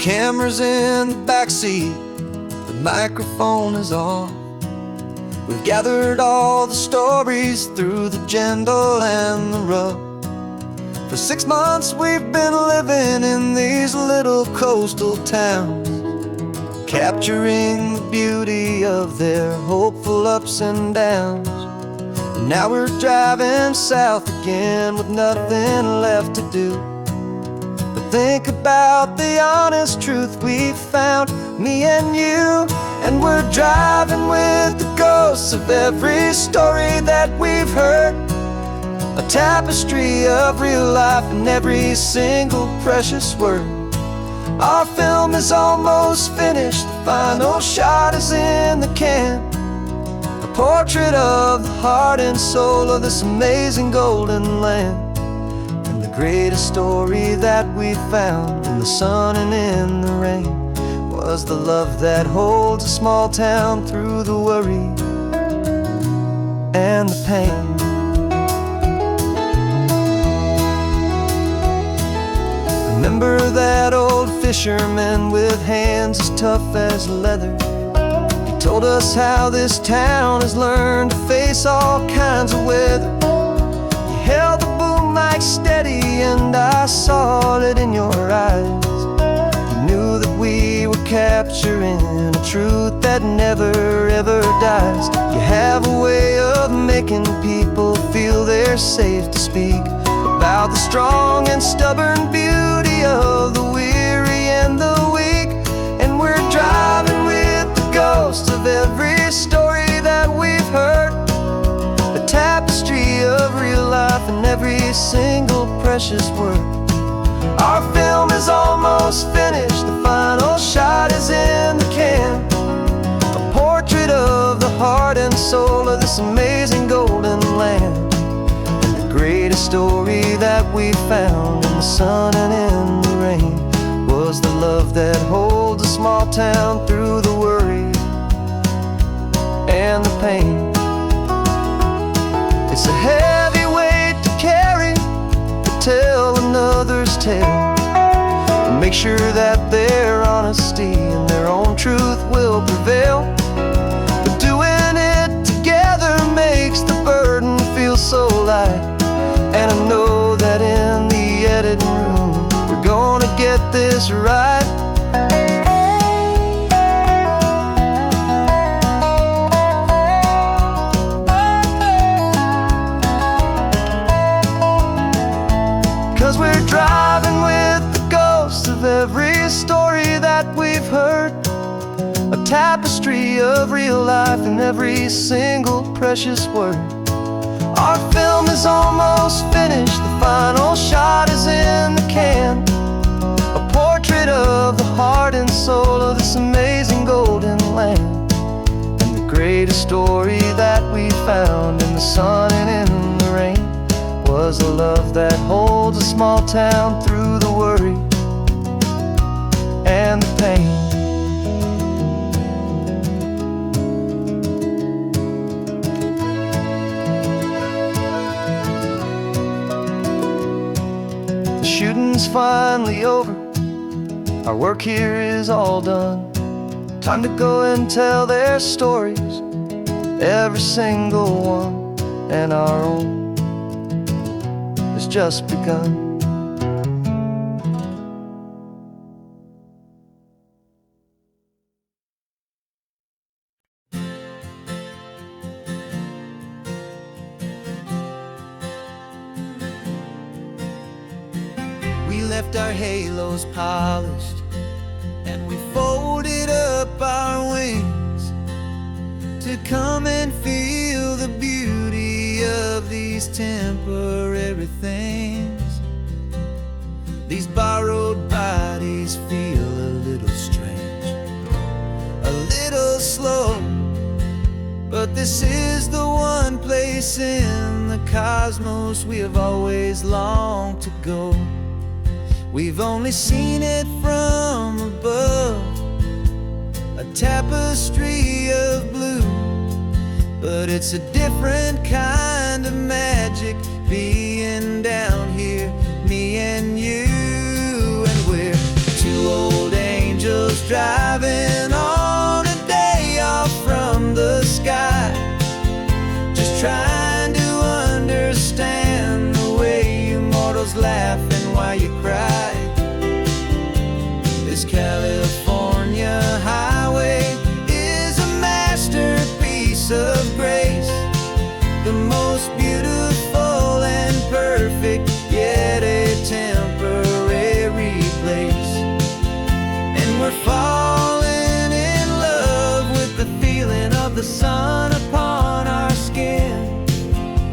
camera's in the backseat, the microphone is on. We've gathered all the stories through the gentle and the rough. For 6 months we've been living in these little coastal towns, capturing the beauty of their hopeful ups and downs. And now we're driving south again with nothing left to do but think about the honest truth we found, me and you. And we're driving with the ghosts of every story that we've heard, a tapestry of real life in every single precious word. Our film is almost finished, the final shot is in the can, a portrait of the heart and soul of this amazing golden land. And the greatest story that we found in the sun and in the rain was the love that holds a small town through the worry and the pain. Remember that old fisherman with hands as tough as leather? He told us how this town has learned to face all kinds of weather. You held the boom mic steady and I saw it in your eyes. You knew that we were capturing a truth that never ever dies. You have a way of making people feel they're safe to speak about the strong and stubborn beauty of the weary and the weak. And we're driving with the ghosts of every story that we've heard, a tapestry of real life in every single precious word. Our film is almost finished, the final shot is in the can, a portrait of the heart and soul of this amazing golden land. Greatest story that we found in the sun and in the rain was the love that holds a small town through the worry and the pain. It's a heavy weight to carry, to tell another's tale, and make sure that their honesty and their own truth will prevail. But doing it together makes the burden feel so light. And I know that in the editing room we're gonna get this right. 'Cause we're driving with the ghosts of every story that we've heard, a tapestry of real life in every single precious word. Our film is almost finished, the final shot is in the can, a portrait of the heart and soul of this amazing golden land. And the greatest story that we found in the sun and in the rain was the love that holds a small town through the worry and the pain. Shooting's finally over, our work here is all done. Time to go and tell their stories, every single one, and our own has just begun. We left our halos polished and we folded up our wings to come and feel the beauty of these temporary things. These borrowed bodies feel a little strange, a little slow, but this is the one place in the cosmos we have always longed to go. We've only seen it from above, a tapestry of blue, but it's a different kind of magic being down here, me and you. And we're two old angels driving on a day off from the sky, just trying to understand the way you mortals laugh and why you cry. This California highway is a masterpiece of grace, the most beautiful and perfect, yet a temporary place. And we're falling in love with the feeling of the sun upon our skin,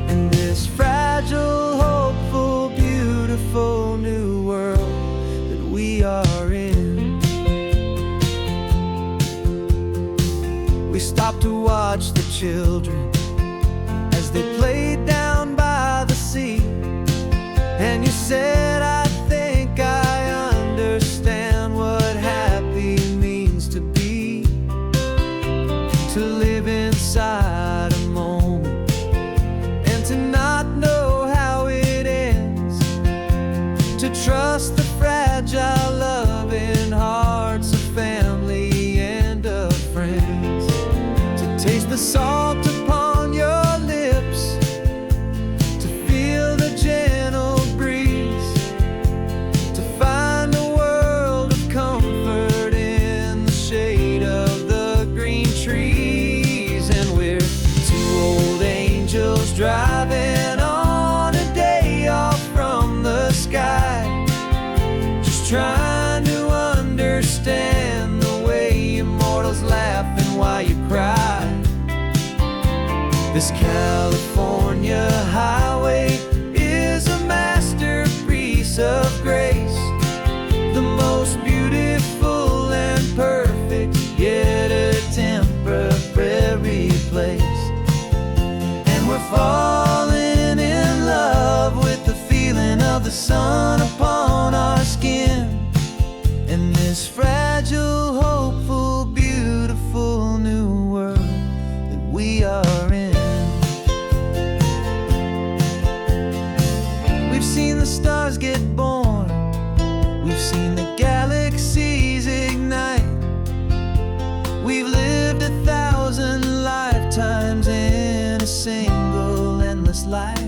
in this fragile, hopeful, beautiful new world that we are in. We stopped to watch the children as they played down by the sea, and you said, I think I understand what happy means to be, to live inside a moment and to not know how it ends, to trust the fragile loving hearts of family and of friends, to taste the salt upon your lips, to feel the gentle breeze, to find a world of comfort in the shade of the green trees. And we're two old angels driving on a day off from the sky, just trying to understand the way immortals laugh and why you cry. This California highway is a masterpiece of grace, the most beautiful and perfect, yet a temporary place. And we're falling in love with the feeling of the sun upon our skin, in this fragile, hopeful, beautiful new world that we are in. We've seen the stars get born, we've seen the galaxies ignite, we've lived 1,000 lifetimes in a single endless life.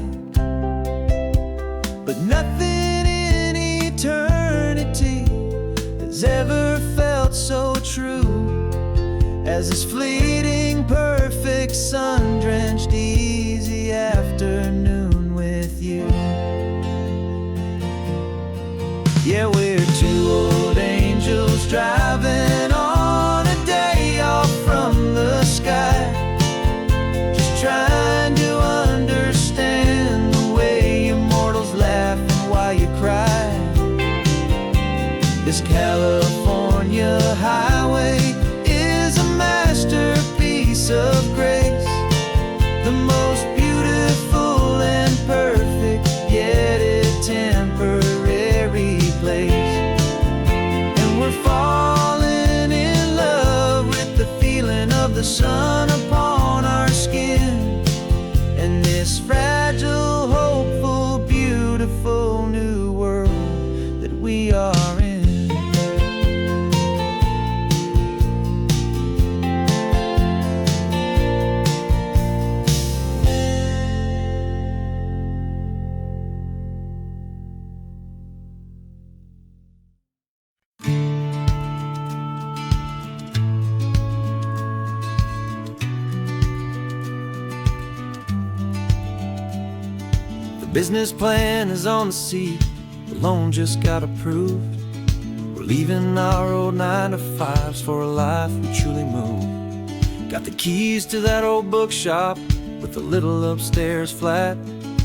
But nothing in eternity has ever felt so true as this fleeting, perfect, sun-drenched, easy afternoon with you. Yeah, we're two old angels driving on a day off from the sky, just trying to understand the way immortals laugh and why you cry. This California highway is a masterpiece of grace, the most beautiful and perfect, yet a temporary place. And we're falling in love with the feeling of the sun upon our skin, in this fragile, hopeful, beautiful new world that we are in. Business plan is on the seat, the loan just got approved. We're leaving our old 9-to-5s for a life we truly move. Got the keys to that old bookshop with the little upstairs flat.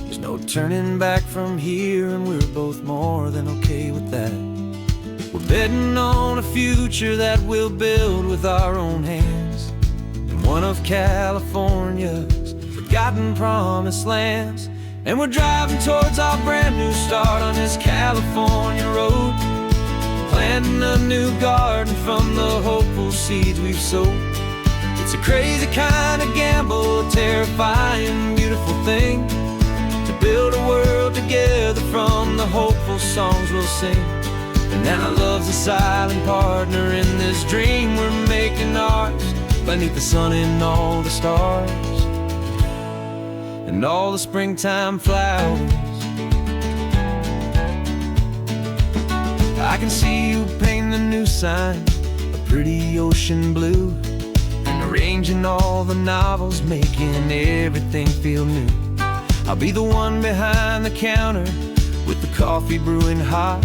There's no turning back from here, and we're both more than okay with that. We're betting on a future that we'll build with our own hands, in one of California's forgotten promised lands. And we're driving towards our brand new start on this California road, planting a new garden from the hopeful seeds we've sowed. It's a crazy kind of gamble, a terrifying, beautiful thing, to build a world together from the hopeful songs we'll sing. And And our love's a silent partner in this dream we're making ours, beneath the sun and all the stars and all the springtime flowers. I can see you painting the new sign a pretty ocean blue, and arranging all the novels, making everything feel new. I'll be the one behind the counter with the coffee brewing hot,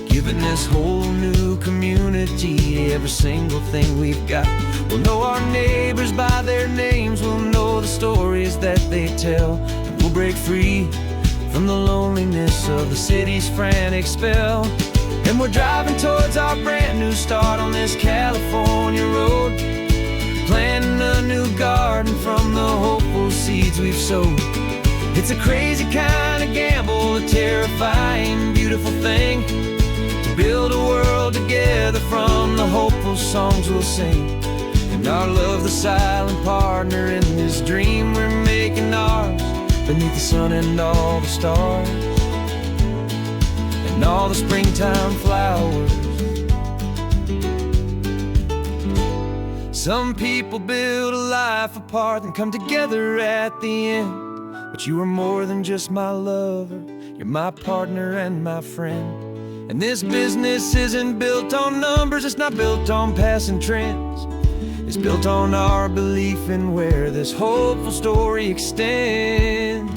giving this whole new community every single thing we've got. We'll know our neighbors by their names, we'll know the stories that they tell, and we'll break free from the loneliness of the city's frantic spell. And we're driving towards our brand new start on this California road, planting a new garden from the hopeful seeds we've sowed. It's a crazy kind of gamble, a terrifying, beautiful thing, to build a world together from the hopeful songs we'll sing. And our love's the silent partner in this dream we're making ours, beneath the sun and all the stars and all the springtime flowers. Some people build a life apart and come together at the end, but you are more than just my lover, you're my partner and my friend. And this business isn't built on numbers, it's not built on passing trends, it's built on our belief in where this hopeful story extends.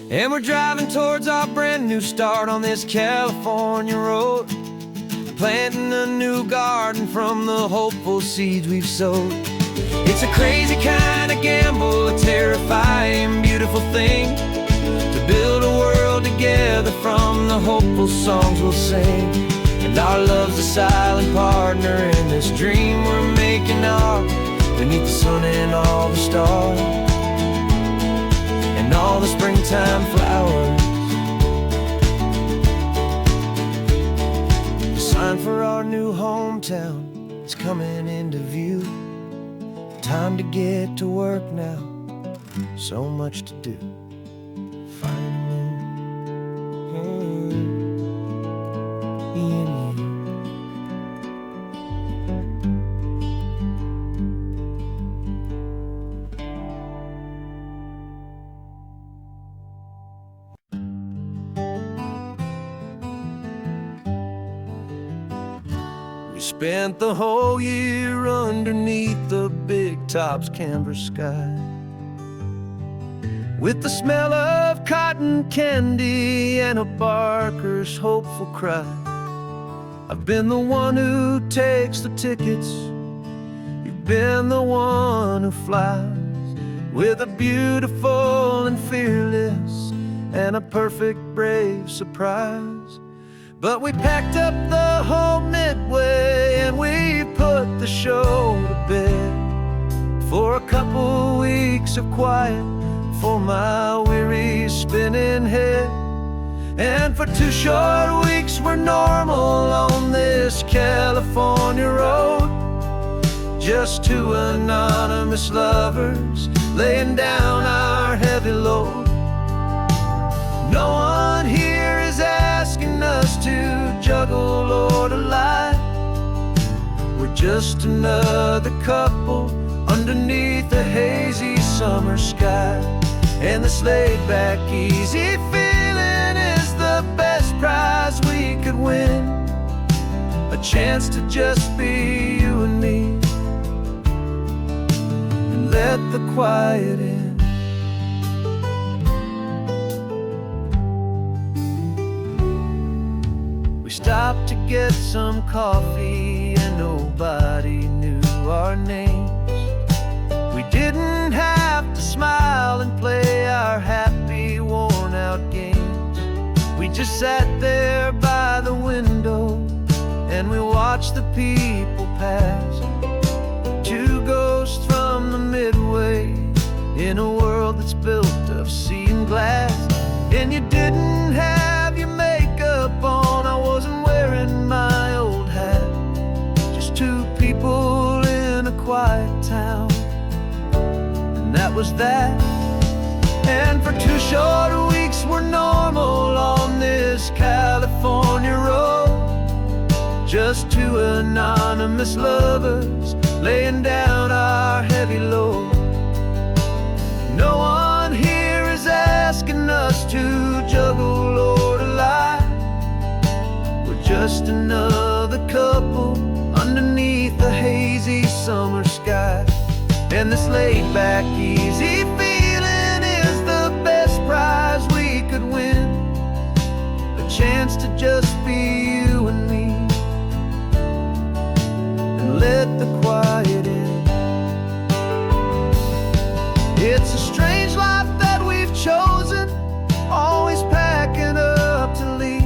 And we're driving towards our brand new start on this California road, planting a new garden from the hopeful seeds we've sowed. It's a crazy kind of gamble, a terrifying, beautiful thing, to build a world together from the hopeful songs we'll sing. And our love's a silent partner in this dream we're making ours, beneath the sun and all the stars and all the springtime flowers. The sign for our new hometown is coming into view. Time to get to work now, so much to do. We spent the whole year underneath the big top's canvas sky, with the smell of cotton candy and a barker's hopeful cry. I've been the one who takes the tickets, you've been the one who flies, with a beautiful and fearless and a perfect brave surprise. But we packed up the whole Midway and we put the show to bed, for a couple weeks of quiet for my weary spinning head. And for 2 short weeks we're normal on this California road, just 2 anonymous lovers laying down our heavy load. No one here is asking us to juggle or to lie, we're just another couple underneath a hazy summer sky. And this laid-back, easy feeling is the best prize we could win, a chance to just be you and me, and let the quiet in. We stopped to get some coffee and nobody knew our names. We didn't have to smile and play our happy, worn-out games. We just sat there by the window and we watched the people pass, 2 ghosts from the Midway in a world that's built of sea and glass. And you didn't have your makeup on, I wasn't wearing my old hat, just 2 people in a quiet town, and that was that. And for 2 short weeks we're normal on this California just two anonymous lovers laying down our heavy load. No one here is asking us to juggle or to lie. We're just another couple underneath the hazy summer sky. And this laid-back, easy feeling is the best prize we could win. A chance to just be you and me, and let the quiet in. It's a strange life that we've chosen, always packing up to leave.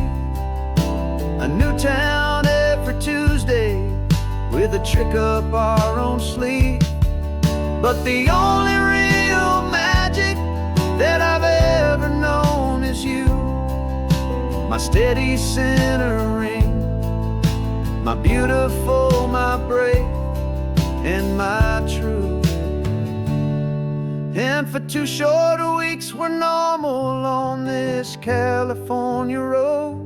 A new town every Tuesday, with a trick up our own sleeve. But the only real magic that I've ever known is you, my steady centering, my beautiful, my brave, and my true. And for 2 short weeks we're normal on this California road,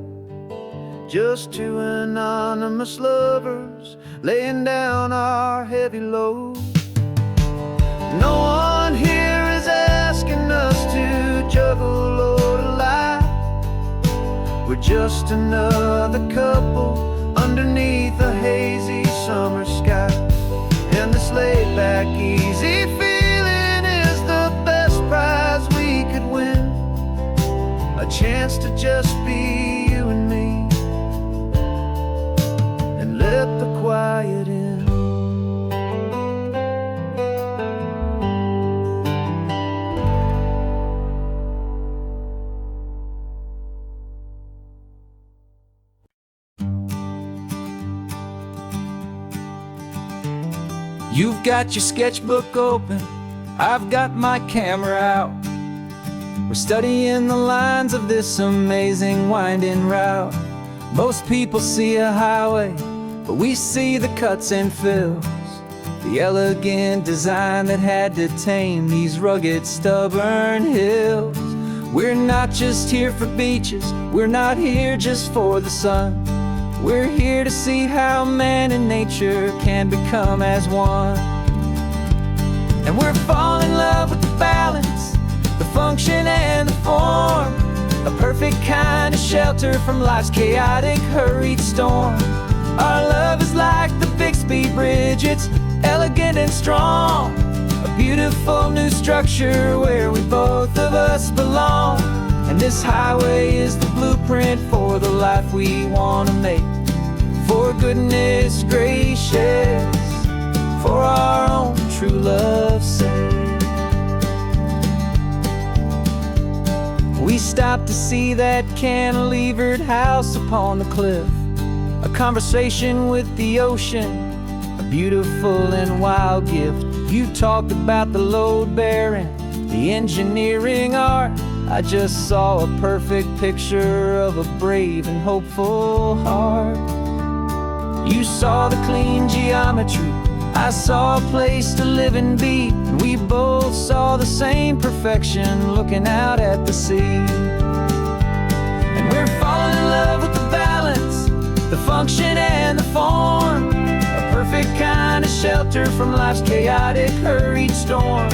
just two anonymous lovers laying down our heavy load. No one here is asking us to juggle or to lie. We're just another couple underneath a hazy summer sky. And this laid-back, easy feeling is the best prize we could win. A chance to just be you and me, and let the quiet in. You've got your sketchbook open, I've got my camera out. We're studying the lines of this amazing winding route. Most people see a highway, but we see the cuts and fills, the elegant design that had to tame these rugged, stubborn hills. We're not just here for beaches, we're not here just for the sun. We're here to see how man and nature can become as one. And we're falling in love with the balance, the function and the form, a perfect kind of shelter from life's chaotic, hurried storm. Our love is like the Bixby Bridge, it's elegant and strong, a beautiful new structure where we both of us belong. And this highway is the blueprint for the life we want to make. For goodness gracious, for our own true love's sake. We stopped to see that cantilevered house upon the cliff, a conversation with the ocean, a beautiful and wild gift. You talked about the load bearing, the engineering art. I just saw a perfect picture of a brave and hopeful heart. You saw the clean geometry, I saw a place to live and be, and we both saw the same perfection looking out at the sea. And we're falling in love with the balance, the function and the form, a perfect kind of shelter from life's chaotic, hurried storm.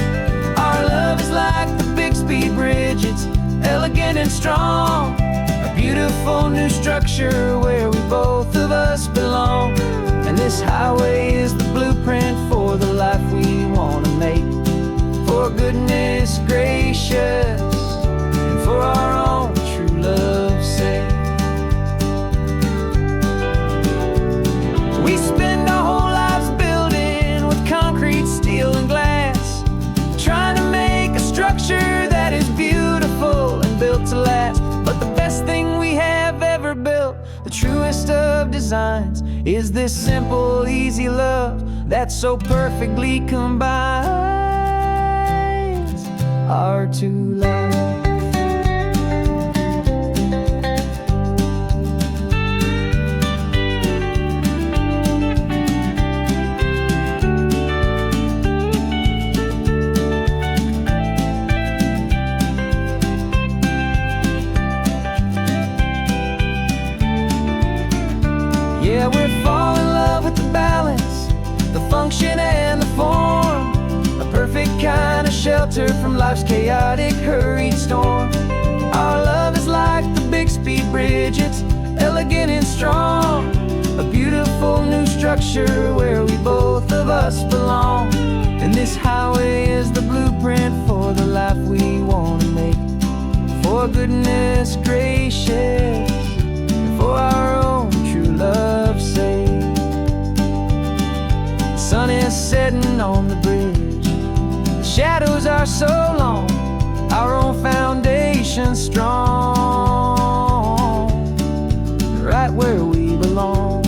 Our love is like the Bixby Bridge, it's elegant and strong, a beautiful new structure where we both of us belong. And this highway is the blueprint for the life we want to make. For goodness gracious, and for our own true love's sake. We spend our whole lives building with concrete, steel and glass, trying to make a structure that is beautiful and built to last. But the best thing we have ever built, the truest of designs, is this simple, easy love that so perfectly combines our two lives. Yeah, we're shelter from life's chaotic, hurried storm. Our love is like the Bixby Bridge, it's elegant and strong, a beautiful new structure where we both of us belong. And this highway is the blueprint for the life we want to make. For goodness gracious, and for our own true love's sake. The sun is setting on the bridge, the shadows are so long, our own foundation strong, right where we belong.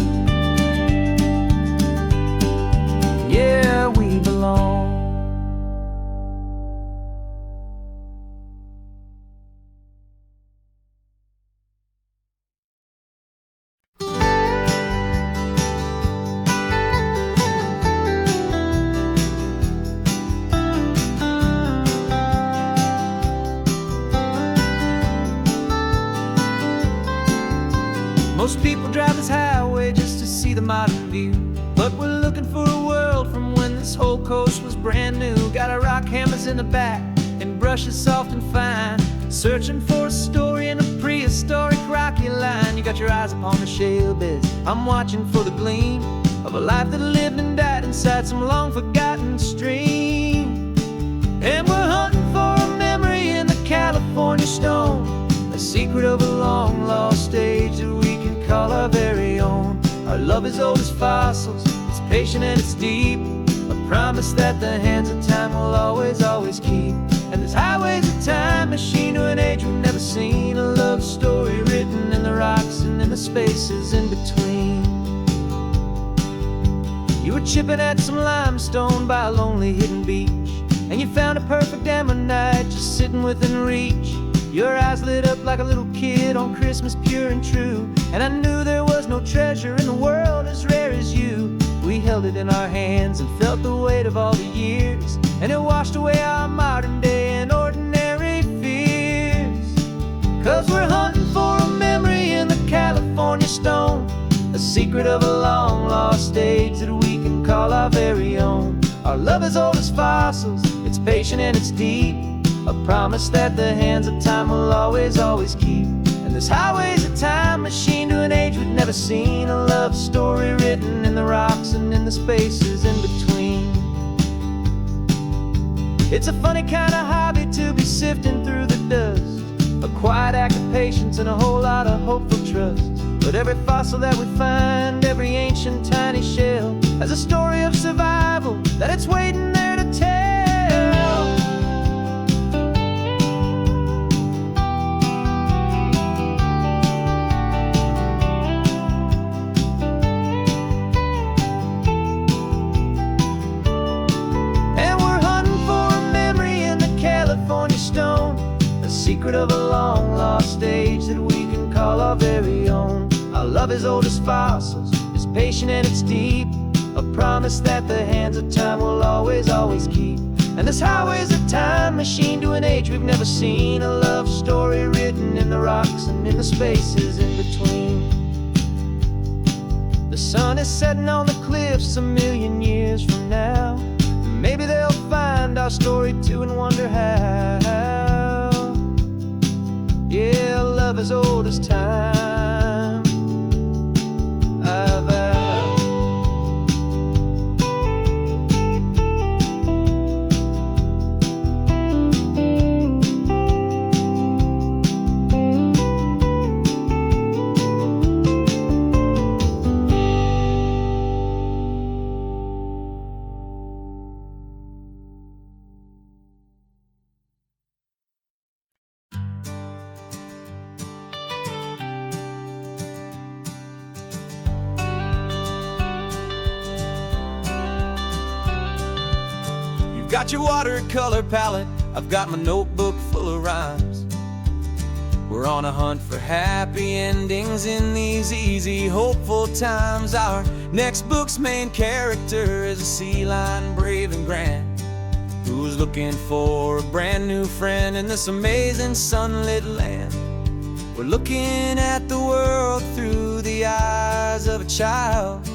Yeah, we belong. Most people drive this highway just to see the modern view, but we're looking for a world from when this whole coast was brand new. Got our rock hammers in the back and brushes soft and fine, searching for a story in a prehistoric rocky line. You got your eyes upon the shale beds, I'm watching for the gleam of a life that lived and died inside some long forgotten stream. And we're hunting for a memory in the California stone, a secret of a long lost age that we can call our very own. Our love is old as fossils, it's patient and it's deep, a promise that the hands of time will always, always keep. And this highway's a time machine to an age we've never seen, a love story written in the rocks and in the spaces in between. You were chipping at some limestone by a lonely hidden beach, and you found a perfect ammonite just sitting within reach. Your eyes lit up like a little kid on Christmas, pure and true, and I knew there was no treasure in the world as rare as you. We held it in our hands and felt the weight of all the years, and it washed away our modern day and ordinary fears. 'Cause we're hunting for a memory in the California stone, a secret of a long lost age that we can call our very own. Our love is old as fossils, it's patient and it's deep, a promise that the hands of time will always, always keep. And this highway's a time machine to an age we've never seen, a love story written in the rocks and in the spaces in between. It's a funny kind of hobby to be sifting through the dust, a quiet act of patience and a whole lot of hopeful trust. But every fossil that we find, every ancient tiny shell, has a story of survival that it's waiting there to tell. Secret of a long lost age that we can call our very own. Our love is old as fossils, it's patient and it's deep, a promise that the hands of time will always, always keep. And this highway's a time machine to an age we've never seen, a love story written in the rocks and in the spaces in between. The sun is setting on the cliffs a million years from now, maybe they'll find our story too and wonder how. Yeah, love as old as time, I vow. Got your watercolor palette, I've got my notebook full of rhymes. We're on a hunt for happy endings in these easy, hopeful times. Our next book's main character is a sea lion, brave and grand, who's looking for a brand new friend in this amazing sunlit land. We're looking at the world through the eyes of a child,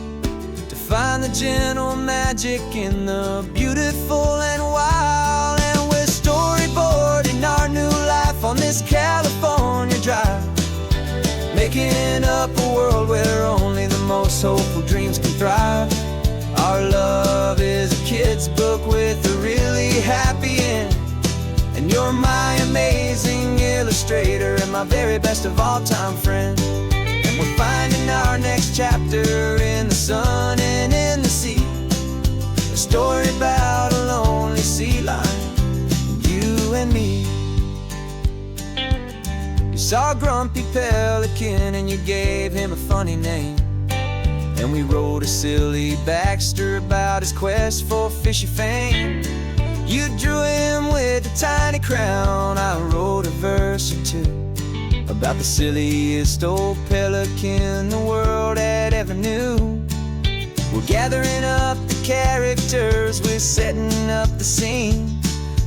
find the gentle magic in the beautiful and wild. And we're this California drive, making up a world where only the most hopeful dreams can thrive. Our love is a kid's book with a really happy end, and you're my amazing illustrator and my very best of all-time friend. And we're finding our next chapter in the sun and in the sea, a story about a lonely sea lion, you and me. You saw a grumpy pelican and you gave him a funny name, and we wrote a silly Baxter about his quest for fishy fame. You drew him with a tiny crown, I wrote a verse or two about the silliest old pelican the world had ever knew. We're gathering up the characters, we're setting up the scene,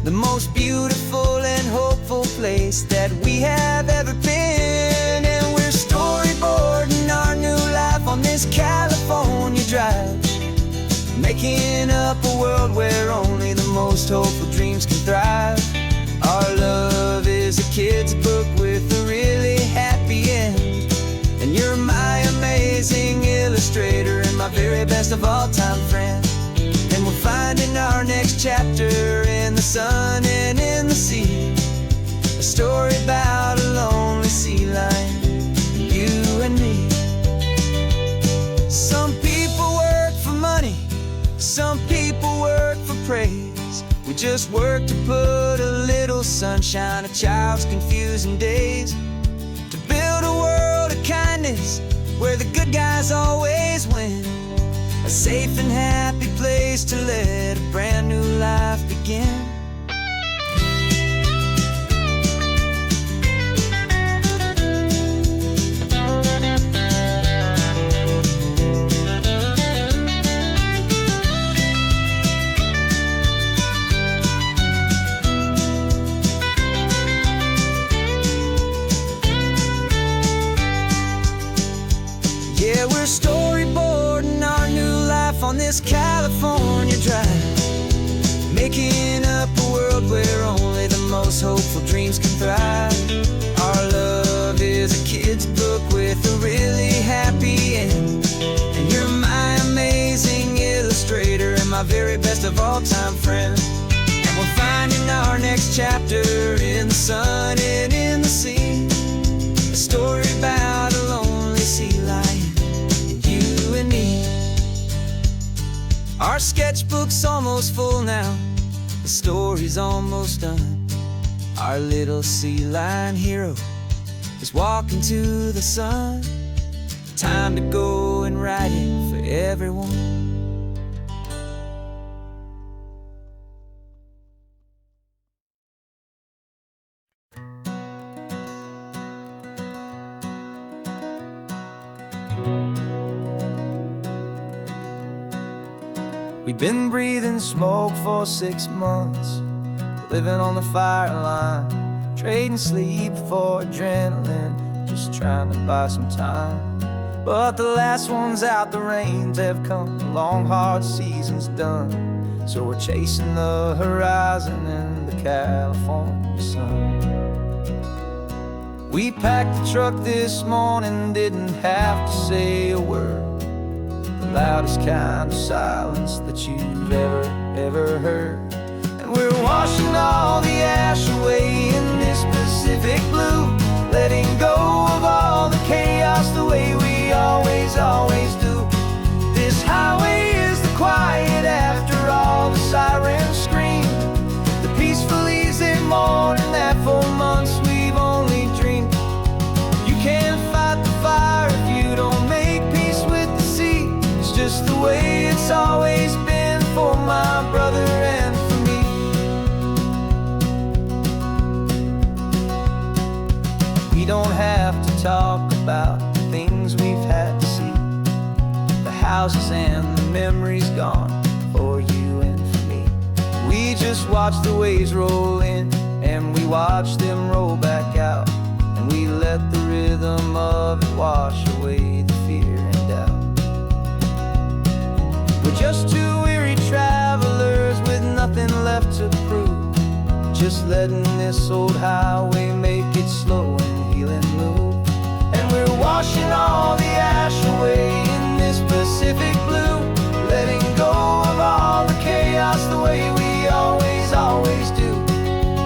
the most beautiful and hopeful place that we have ever been. And we're storyboarding our new life on this California drive, making up a world where only the most hopeful dreams can thrive. Our love is a kid's book with a really happy end, and you're my amazing illustrator and my very best of all-time friend. And we're finding our next chapter in the sun and in the sea, a story about a lonely sea lion, you and me. Some people work for money, some people work for praise. We just work to put a little sunshine in a child's confusing days, to build a world of kindness where the good guys always win, a safe and happy place to let a brand new life begin. Yeah, we're storyboarding our new life on this California drive, making up a world where only the most hopeful dreams can thrive. Our love is a kid's book with a really happy end, and you're my amazing illustrator and my very best of all-time friend. And we're finding our next chapter in the sun and in the sea, a story about a lonely sea lion, you and me. Our sketchbook's almost full now, the story's almost done. Our little sea lion hero is walking to the sun. Time to go and write it for everyone. We've been breathing smoke for 6 months, living on the fire line, trading sleep for adrenaline, just trying to buy some time. But the last one's out, the rains have come, the long hard season's done, so we're chasing the horizon in the California sun. We packed the truck this morning, didn't have to say a word, the loudest kind of silence that you've ever heard. And we're washing all the ash away in this Pacific blue, letting go of all the chaos the way we always do. This highway is the quiet after all the sirens scream, the peaceful easy morning that for months we've only dreamed. You can't fight the fire if you don't make peace with the sea. It's just the way it's always been for my brother and for me. We don't have to talk about the things we've had to see, the houses and the memories gone for you and for me. We just watch the waves roll in and we watch them roll back out, and we let the rhythm of it wash away the fear and doubt. We're just two weary travelers with nothing left to prove, just letting this old highway make washing all the ash away in this Pacific blue, letting go of all the chaos the way we always do.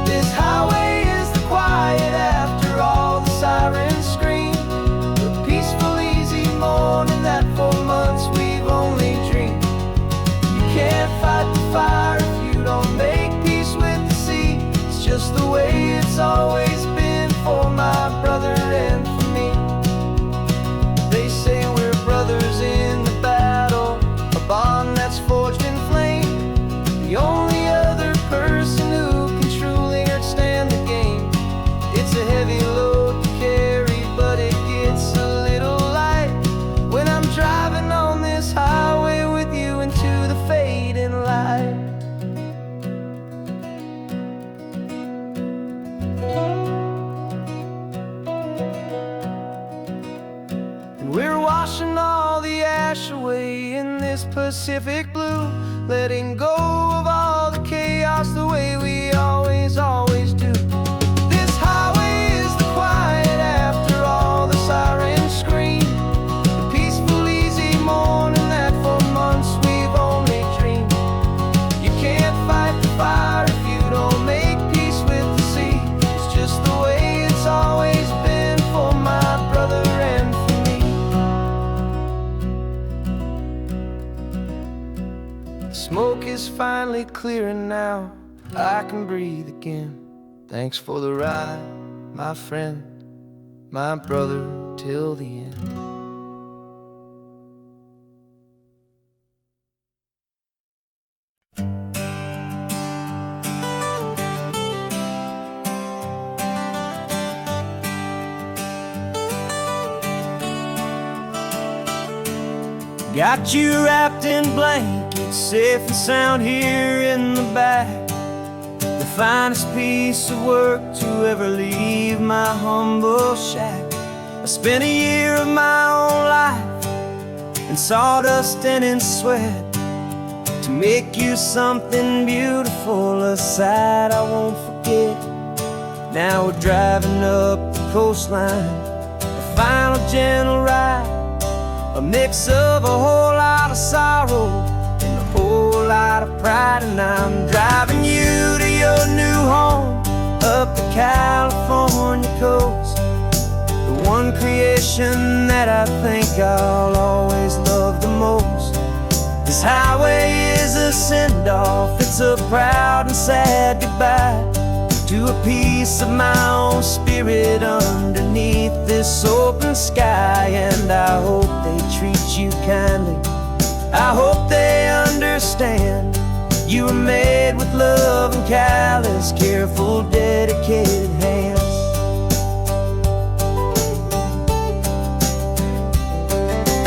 This highway is the quiet after all the sirens scream, the peaceful, easy morning that for months we've only dreamed. You can't fight the fire if you don't make peace with the sea. It's just the way it's always been for my brother and for me. They say we're brothers in the battle, a bond that's forged in flame. The only other person who can truly understand the game. It's a heavy load to carry, but it gets a little light when I'm driving on this highway with you into the fading light. And we're washing all the ash away in this Pacific blue, letting go of all the chaos the way we always do. This highway is the quiet after all the sirens scream, the peaceful, easy morning that for months we've only dreamed. You can't fight the fire if you don't make peace with the sea. It's just the way it's always been for my brother and for me. The smoke is finally clearing now, I can breathe again. Thanks for the ride, my friend, my brother, till the end. Got you wrapped in blankets, safe and sound here in the back. The finest piece of work to ever leave my humble shack. I spent a year of my own life in sawdust and in sweat to make you something beautiful, a sight I won't forget. Now we're driving up the coastline, a final gentle ride, a mix of a whole lot of sorrow and a whole lot of pride. And I'm driving you to your new home up the California coast, the one creation that I think I'll always love the most. This highway is a send-off, it's a proud and sad goodbye to a piece of my own spirit underneath this open sky. And I hope they treat you kindly, I hope they understand you were made with love and callous, careful, dedicated hands.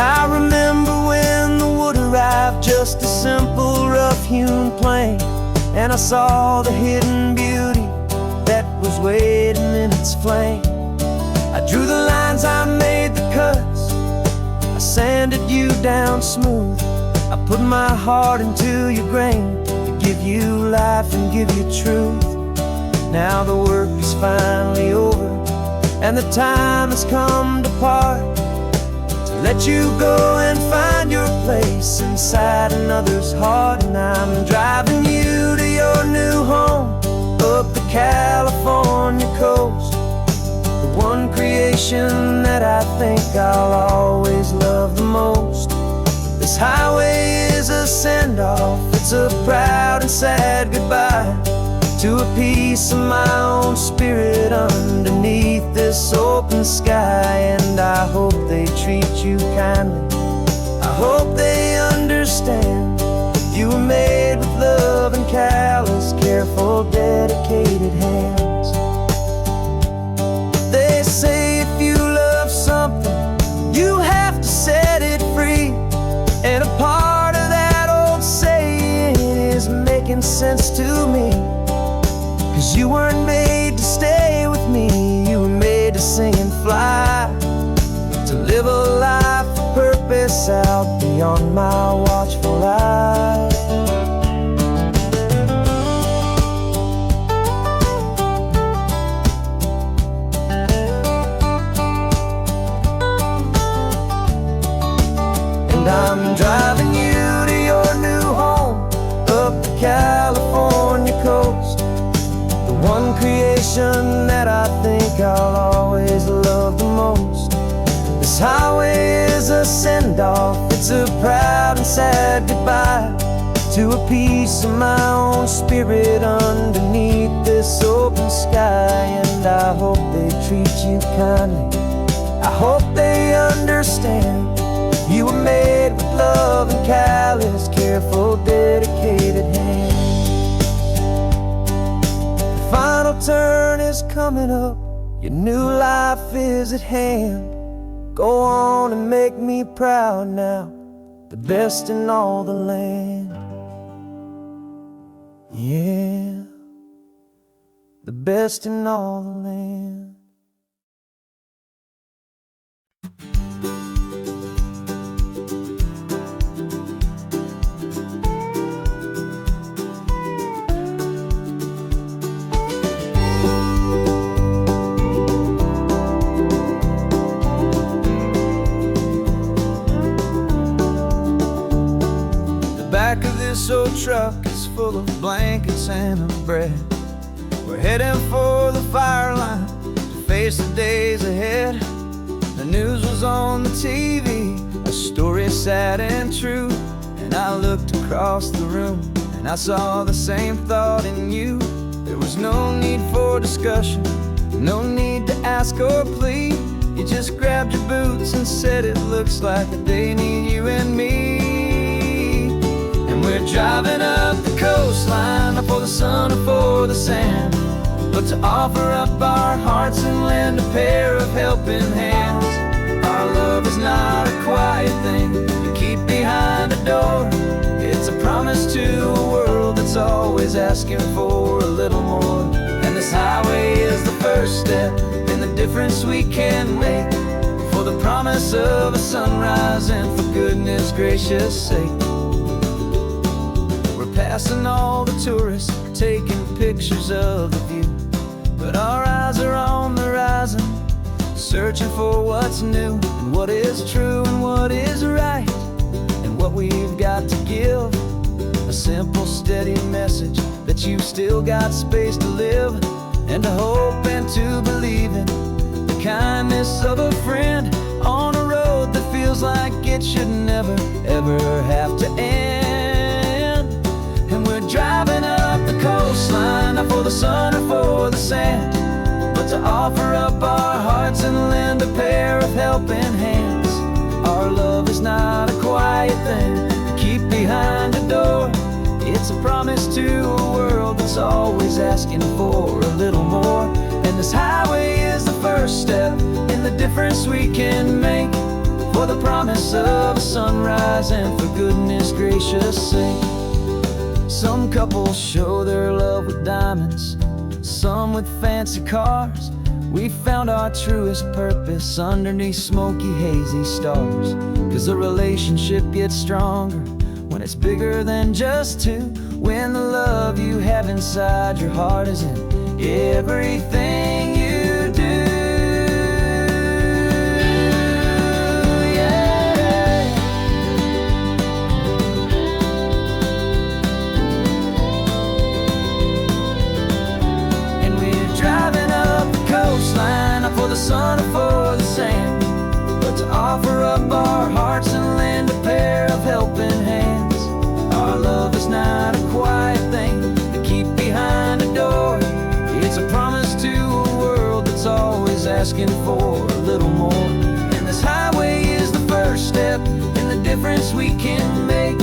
I remember when the wood arrived, just a simple rough-hewn plank, and I saw the hidden beauty that was waiting in its flame. I drew the lines, I made the cuts, I sanded you down smooth. I put my heart into your grain to give you life and give you truth. Now the work is finally over and the time has come to part, to let you go and find your place inside another's heart. And I'm driving you to your new home up the California coast, the one creation that I think I'll always love the most. This highway is a send-off, it's a proud and sad goodbye to a piece of my own spirit underneath this open sky. And I hope they treat you kindly, I hope they understand you were made with love and callous, careful, dedicated hands. They say if you love something, you have to set it free. And a part of that old saying is making sense to me, 'cause you weren't made to stay with me, you were made to sing and fly, to live a life of purpose out beyond my watchful eye. destination that I think I'll always love the most. This highway is a send-off, it's a proud and sad goodbye to a piece of my own spirit underneath this open sky. And I hope they treat you kindly, I hope they understand you were made with love and callous, careful, dedicated hands. The final turn is coming up, your new life is at hand. Go on and make me proud now, the best in all the land. Yeah, the best in all the land. The back of this old truck is full of blankets and of bread. We're heading for the fire line to face the days ahead. The news was on the TV, a story sad and true. And I looked across the room and I saw the same thought in you. There was no need for discussion, no need to ask or plead. You just grabbed your boots and said it looks like they need you and me. We're driving up the coastline, not for the sun or for the sand, but to offer up our hearts and lend a pair of helping hands. Our love is not a quiet thing you keep behind a door. It's a promise to a world that's always asking for a little more. And this highway is the first step in the difference we can make, for the promise of a sunrise and for goodness gracious sake. Passing all the tourists, taking pictures of the view, but our eyes are on the horizon, searching for what's new and what is true and what is right, and what we've got to give. A simple, steady message that you've still got space to live, and to hope and to believe in the kindness of a friend on a road that feels like it should never, ever have to end. Driving up the coastline, not for the sun or for the sand, but to offer up our hearts and lend a pair of helping hands. Our love is not a quiet thing to keep behind a door. It's a promise to a world that's always asking for a little more. And this highway is the first step in the difference we can make, for the promise of a sunrise and for goodness gracious sake. Some couples show their love with diamonds, some with fancy cars. We found our truest purpose underneath smoky, hazy stars. 'Cause a relationship gets stronger when it's bigger than just two, when the love you have inside your heart is in everything you do. For the sun or for the sand, but to offer up our hearts and lend a pair of helping hands. Our love is not a quiet thing to keep behind a door. It's a promise to a world that's always asking for a little more. And this highway is the first step in the difference we can make,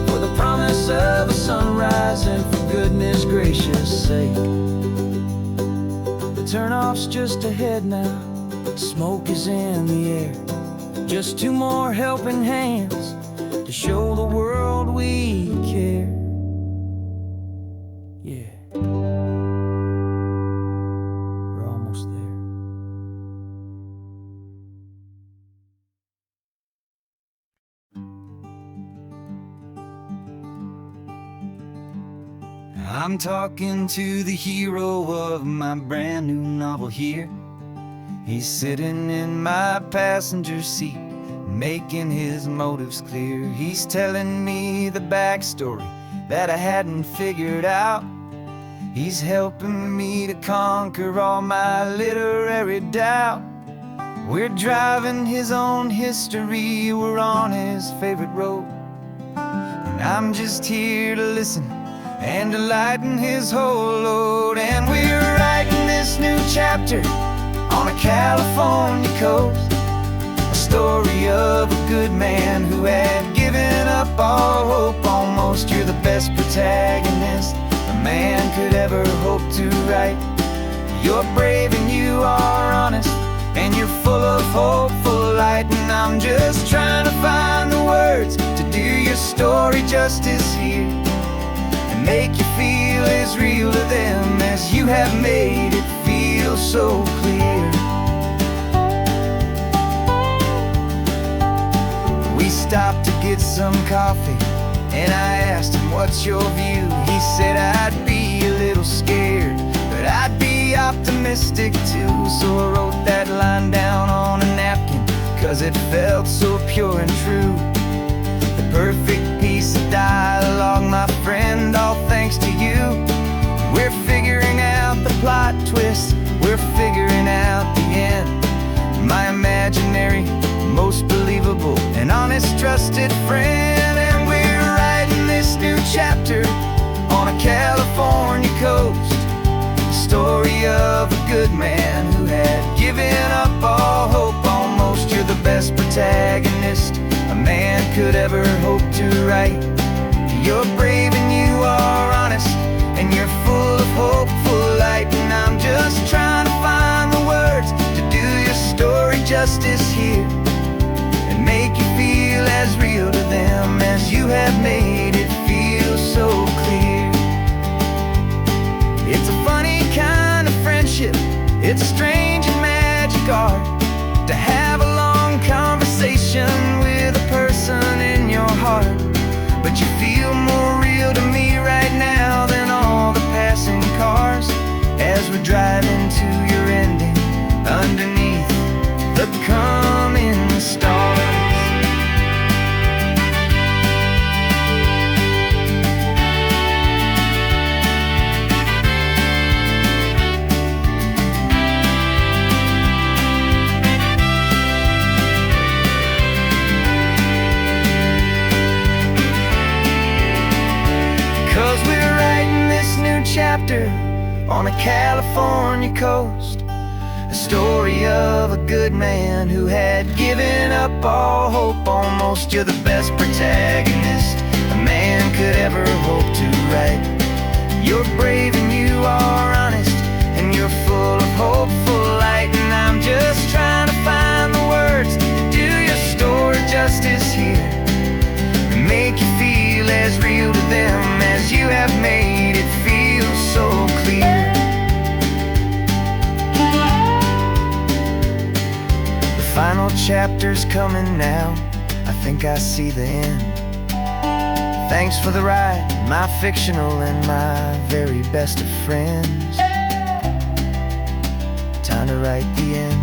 for the promise of a sunrise and for goodness gracious sake. Turnoff's just ahead now, smoke is in the air. Just two more helping hands to show the world we care. Yeah, we're almost there. I'm talking to the hero of my brand new novel here. He's sitting in my passenger seat, making his motives clear. He's telling me the backstory that I hadn't figured out. He's helping me to conquer all my literary doubt. We're driving his own history, we're on his favorite road. And I'm just here to listen and to lighten his whole load. And we're writing this new chapter on a California coast, a story of a good man who had given up all hope almost. You're the best protagonist a man could ever hope to write. You're brave and you are honest, and you're full of hopeful light. And I'm just trying to find the words to do your story justice here, and make you feel as real to them as you have made it feel so clear. We stopped to get some coffee, and I asked him, what's your view? He said, I'd be a little scared, but I'd be optimistic too. So I wrote that line down on a napkin, 'cause it felt so pure and true. The perfect piece of dialogue, my friend, all thanks to you. We're figuring out the plot twist, we're figuring out the end. My imaginary, most believable and honest trusted friend. And we're writing this new chapter on a California coast, the story of a good man who had given up all hope almost. You're the best protagonist a man could ever hope to write. You're brave and you are honest, and you're full of hopeful light. And I'm just trying to find the words to do your story justice here, and make you feel as real to them as you have made it feel so clear. It's a funny kind of friendship, it's strange and magic art to have a long conversation with a person in your heart. But you feel more real to me right now than all the passing cars, as we're driving to your ending underneath the coming stars. 'Cause we're writing this new chapter on a California coast, a story of a good man who had given up all hope almost. You're the best protagonist a man could ever hope to write. You're brave and you are honest, and you're full of hopeful light. And I'm just trying to find the words to do your story justice here, and make you feel as real to them as you have made it feel so clear. The final chapter's coming now, I think I see the end. Thanks for the ride, my fictional and my very best of friends. Time to write the end.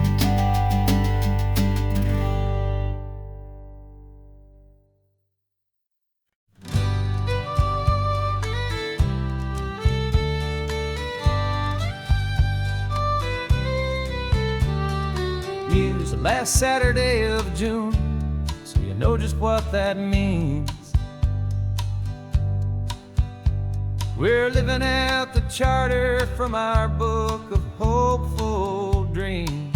Here's the last Saturday of June, so you know just what that means. We're living out the charter from our book of hopeful dreams.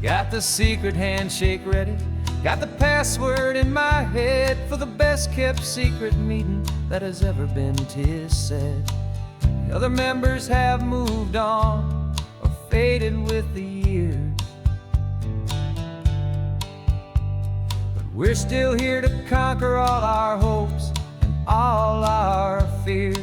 Got the secret handshake ready, got the password in my head for the best kept secret meeting that has ever been, 'tis said. The other members have moved on or faded with the years, but we're still here to conquer all our hopes and all our fears.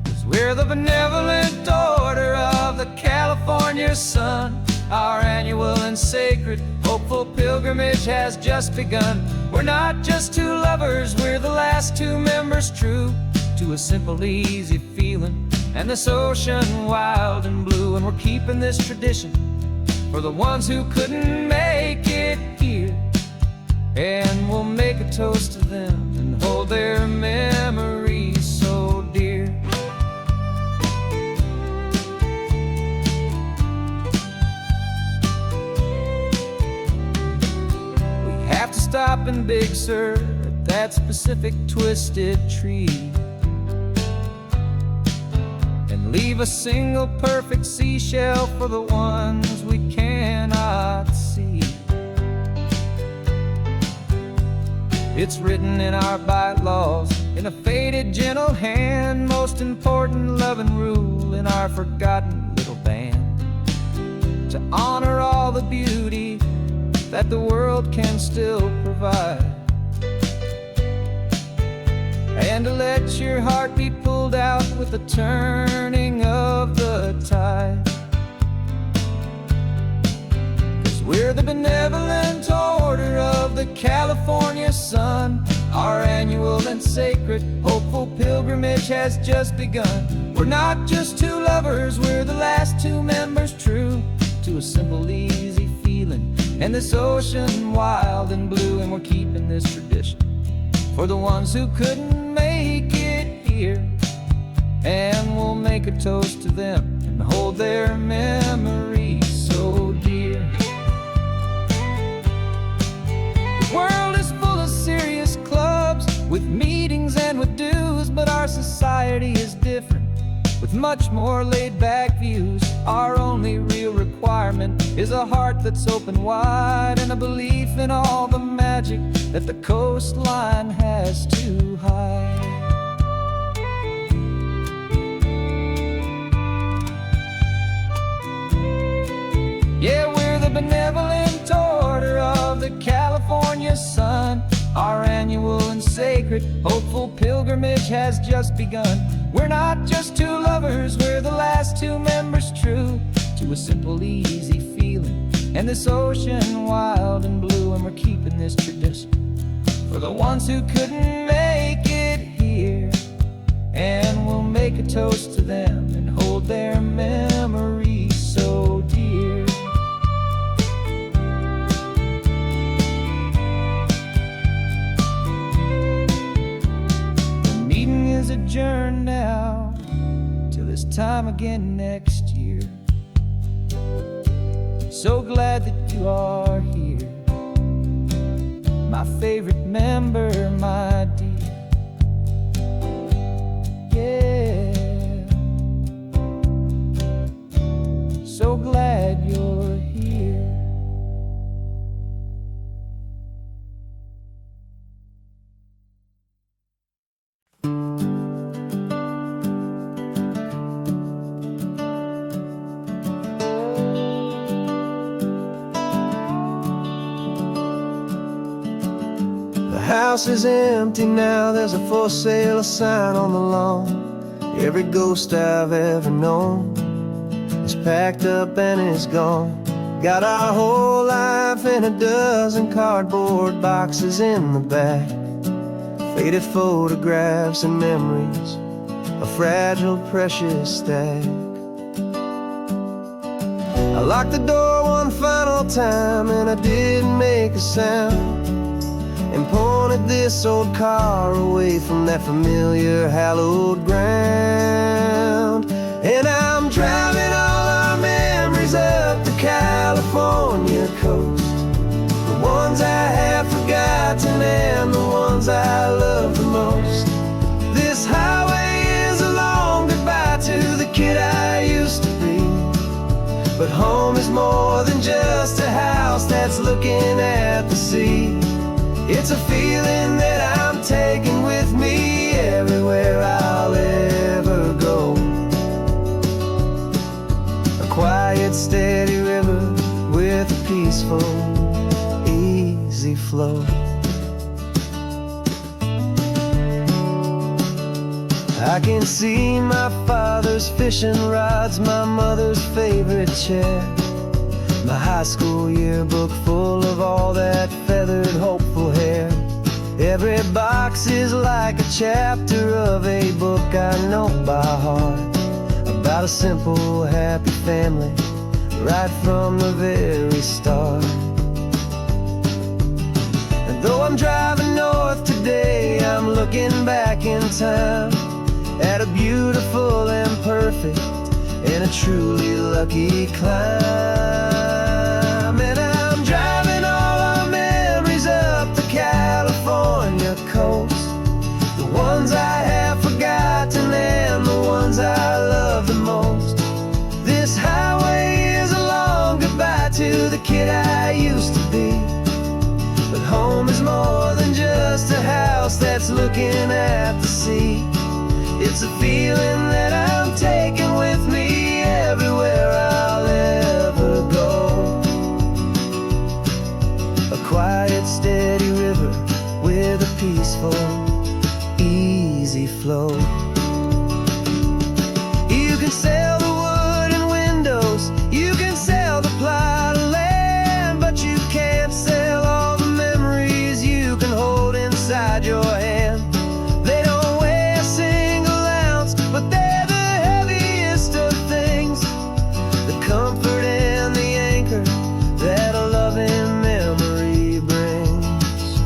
'Cause we're the benevolent order of the California sun. Our annual and sacred hopeful pilgrimage has just begun. We're not just two lovers, we're the last two members true to a simple, easy feeling and this ocean wild and blue. And we're keeping this tradition for the ones who couldn't make it here, and we'll make a toast to them and hold hold their memories so dear. We have to stop in Big Sur at that specific twisted tree and leave a single perfect seashell for the ones we cannot see. It's written in our bylaws in a faded gentle hand, most important loving rule in our forgotten little band, to honor all the beauty that the world can still provide, and to let your heart be pulled out with the turning of the tide. 'Cause we're the benevolent order of the California sun. Our annual and sacred hopeful pilgrimage has just begun. We're not just two lovers, we're the last two members true to a simple, easy feeling, and this ocean wild and blue. And we're keeping this tradition for the ones who couldn't make it here, and we'll make a toast to them and hold their memories so dear. The world is full of serious clubs with meetings and with dues, but our society is different with much more laid-back views. Our only real requirement is a heart that's open wide, and a belief in all the magic that the coastline has to hide. Yeah, we're the benevolent order of the California sun. Our annual and sacred hopeful pilgrimage has just begun. We're not just two lovers, we're the last two members true to a simple, easy feeling, and this ocean wild and blue. And we're keeping this tradition for the ones who couldn't make it here, and we'll make a toast to them and hold their memories so dear. The meeting is adjourned now till this time again next year. So glad that you are here, my favorite member, my dear. Yeah, so glad you're here. The house is empty now, there's a for sale sign on the lawn. Every ghost I've ever known is packed up and is gone. Got our whole life in a dozen cardboard boxes in the back, faded photographs and memories, a fragile, precious stack. I locked the door one final time and I didn't make a sound, and pointed this old car away from that familiar hallowed ground. And I'm driving all our memories up the California coast, the ones I have forgotten and the ones I love the most. This highway is a long goodbye to the kid I used to be, but home is more than just a house that's looking at the sea. It's a feeling that I'm taking with me everywhere I'll ever go. A quiet, steady river with a peaceful, easy flow. I can see my father's fishing rods, my mother's favorite chair, my high school yearbook full of all that feathered, hopeful hair. Every box is like a chapter of a book I know by heart, about a simple, happy family right from the very start. And though I'm driving north today, I'm looking back in time at a beautiful and perfect and a truly lucky climb. And I'm driving all our memories up the California coast, the ones I have forgotten and the ones I love the most. This highway is a long goodbye to the kid I used to be, but home is more than just a house that's looking at the sea. It's a feeling that I'm taking with me everywhere I'll ever go. A quiet, steady river with a peaceful, easy flow. You can sail the wooden windows, you can sail the plot of land, but you can't sail all the memories you can hold inside your hand. They don't weigh a single ounce, but they're the heaviest of things, the comfort and the anchor that a loving memory brings.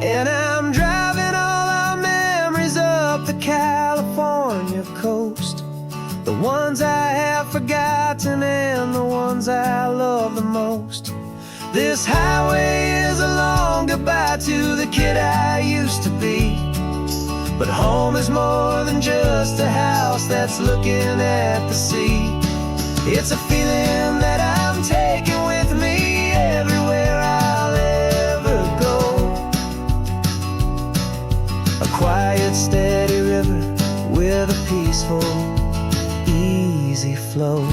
And I'm driving all our memories up the California coast, the ones I have forgotten and the ones I love the most. This highway is a long goodbye to the kid I used to be, but home is more than just a house that's looking at the sea. It's a feeling that I'm taking with me everywhere I'll ever go. A quiet, steady river with a peaceful, easy flow.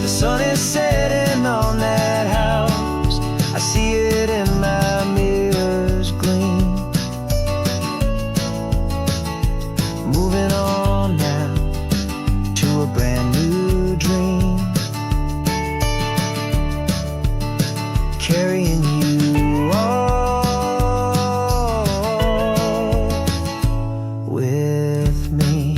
The sun is setting on that house, I see it in my mirror's gleam. Moving on now to a brand new dream, carrying you all with me.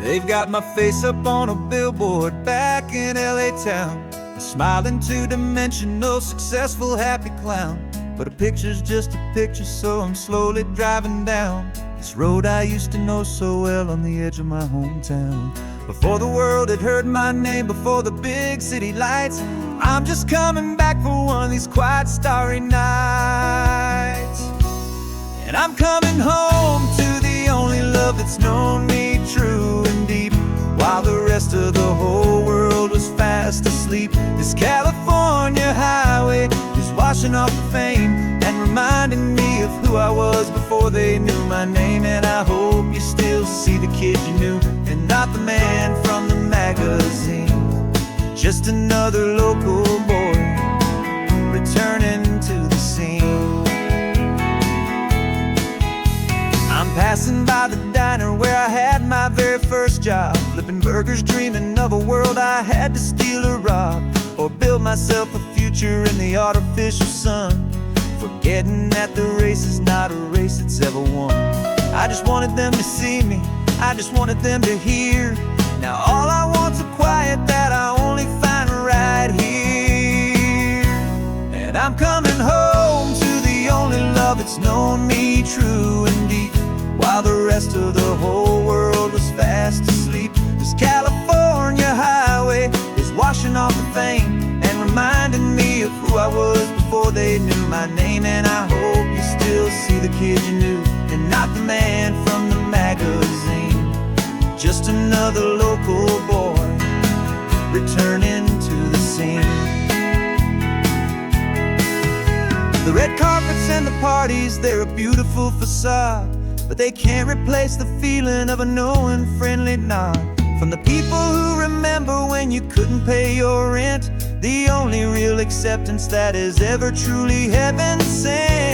They've got my face up on a billboard back in LA town, a smiling two-dimensional, successful, happy clown. But a picture's just a picture, so I'm slowly driving down this road I used to know so well on the edge of my hometown. Before the world had heard my name, before the big city lights, I'm just coming back for one of these quiet, starry nights. And I'm coming home to the only love that's known me true and deep, while the rest of the whole world was fast asleep. This California highway is washing off the fame and reminding me of who I was before they knew my name. And I hope you still see the kid you knew and not the man from the magazine. Just another local boy returning to the scene. I'm passing by the diner where I had my very first job, flipping burgers, dreaming of a world I had to steal or rob, or build myself a future in the artificial sun, forgetting that the race is not a race that's ever won. I just wanted them to see me, I just wanted them to hear. Now all I want's a quiet that I only find right here. And I'm coming home to the only love that's known me true and deep, while the rest of the whole world was fast asleep. This California highway is washing off the fame and reminding me of who I was before they knew my name. And I hope you still see the kid you knew and not the man from the magazine. Just another local boy returning to the scene. The red carpets and the parties, they're a beautiful facade, but they can't replace the feeling of a knowing, friendly nod from the people who remember when you couldn't pay your rent, the only real acceptance that is ever truly heaven sent.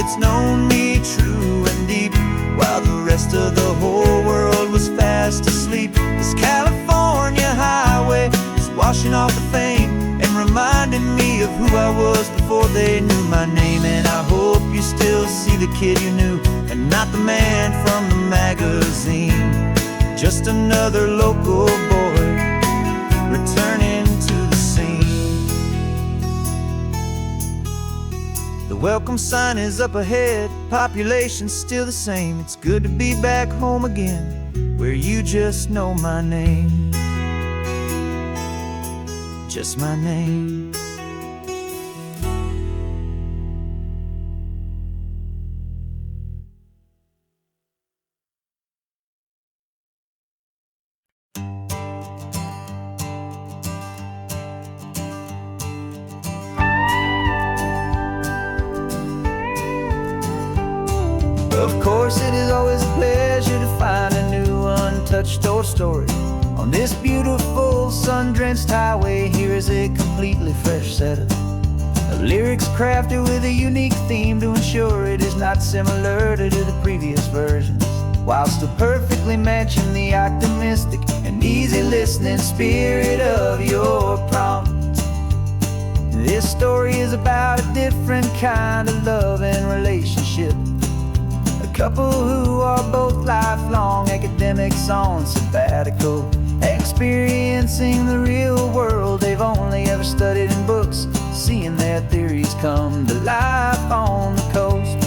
that's known me true and deep, while the rest of the whole world was fast asleep. This California highway is washing off the fame and reminding me of who I was before they knew my name. And I hope you still see the kid you knew, and not the man from the magazine. Just another local boy returning to the scene. The welcome sign is up ahead, population's still the same. It's good to be back home again, where you just know my name. Just my name. Of course, it is always a pleasure to find a new untouched old story. On this beautiful sun-drenched highway, here is a completely fresh set of lyrics crafted with a unique theme to ensure it is not similar to the previous versions, while still perfectly matching the optimistic and easy listening spirit of your prompt. This story is about a different kind of love and relationship. A couple who are both lifelong academics on sabbatical, experiencing the real world they've only ever studied in books, seeing their theories come to life on the coast.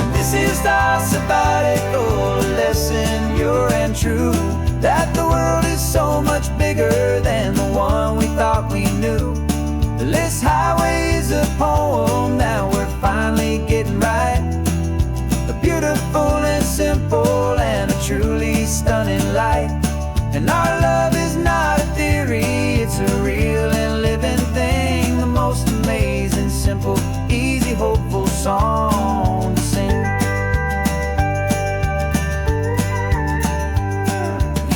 And this is our sabbatical lesson, pure and true, that the world is so much bigger than the one we thought we knew. This highway is a poem that we're finally getting right. A beautiful and simple and a truly stunning light. And our love is not a theory, it's a real and living thing. The most amazing, simple, easy, hopeful song to sing.